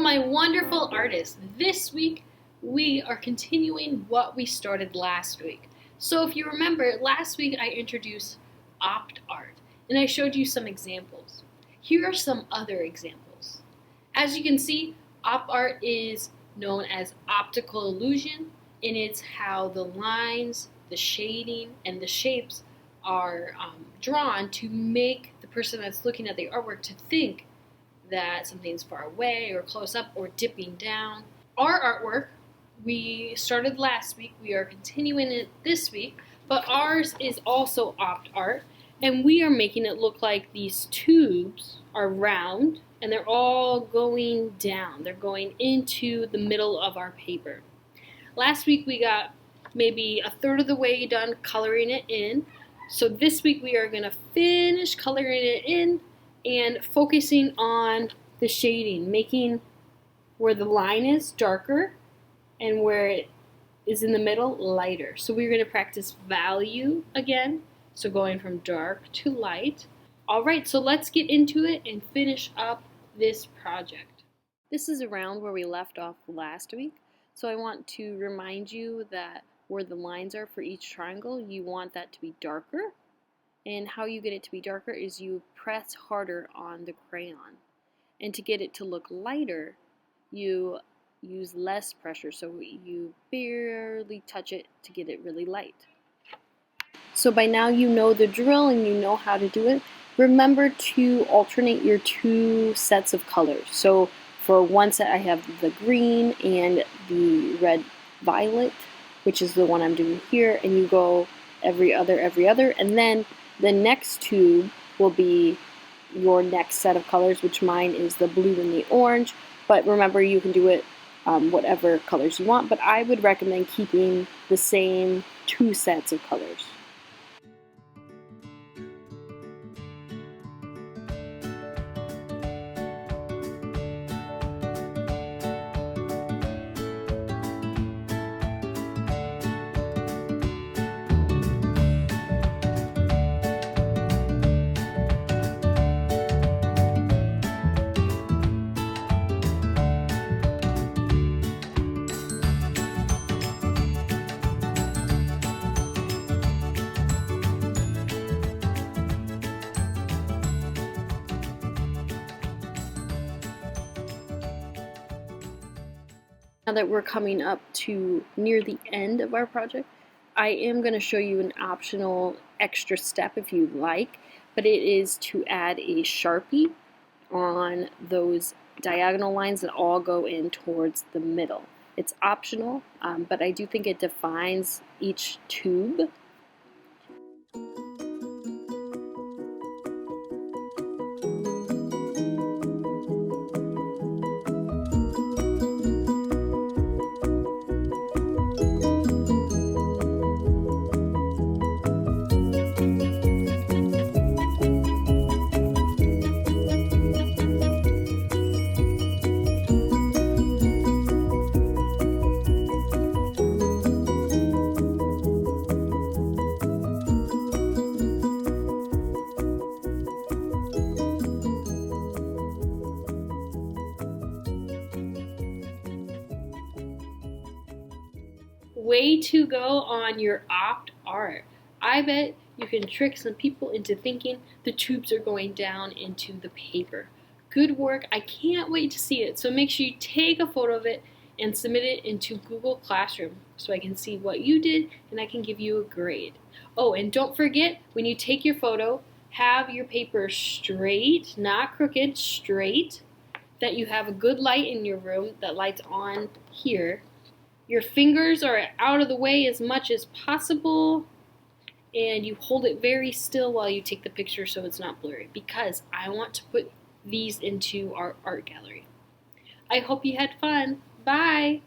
my wonderful artists. This week we are continuing what we started last week. So if you remember, last week I introduced opt art and I showed you some examples. Here are some other examples. As you can see, op art is known as optical illusion, and it's how the lines, the shading, and the shapes are drawn to make the person that's looking at the artwork to think that something's far away or close up or dipping down. Our artwork, we started last week, we are continuing it this week, but ours is also opt art, and we are making it look like these tubes are round and they're all going down. They're going into the middle of our paper. Last week we got maybe a third of the way done coloring it in. So this week we are going to finish coloring it in and focusing on the shading, making where the line is darker and where it is in the middle lighter. So we're going to practice value again, so going from dark to light. Alright, so let's get into it and finish up this project. This is around where we left off last week, so I want to remind you that where the lines are for each triangle, you want that to be darker. And how you get it to be darker is you press harder on the crayon. And to get it to look lighter, you use less pressure, so you barely touch it to get it really light. So by now you know the drill and you know how to do it. Remember to alternate your two sets of colors. So for one set I have the green and the red violet, which is the one I'm doing here, and you go every other, and then the next tube will be your next set of colors, which mine is the blue and the orange, but remember you can do it whatever colors you want, but I would recommend keeping the same two sets of colors. Now that we're coming up to near the end of our project, I am going to show you an optional extra step if you like, but it is to add a Sharpie on those diagonal lines that all go in towards the middle. It's optional, but I do think it defines each tube. Way to go on your opt art. I bet you can trick some people into thinking the tubes are going down into the paper. Good work. I can't wait to see it. So make sure you take a photo of it and submit it into Google Classroom so I can see what you did and I can give you a grade. Oh, and don't forget, when you take your photo, have your paper straight, not crooked, straight, that you have a good light in your room that lights on here. Your fingers are out of the way as much as possible, and you hold it very still while you take the picture so it's not blurry, because I want to put these into our art gallery. I hope you had fun. Bye!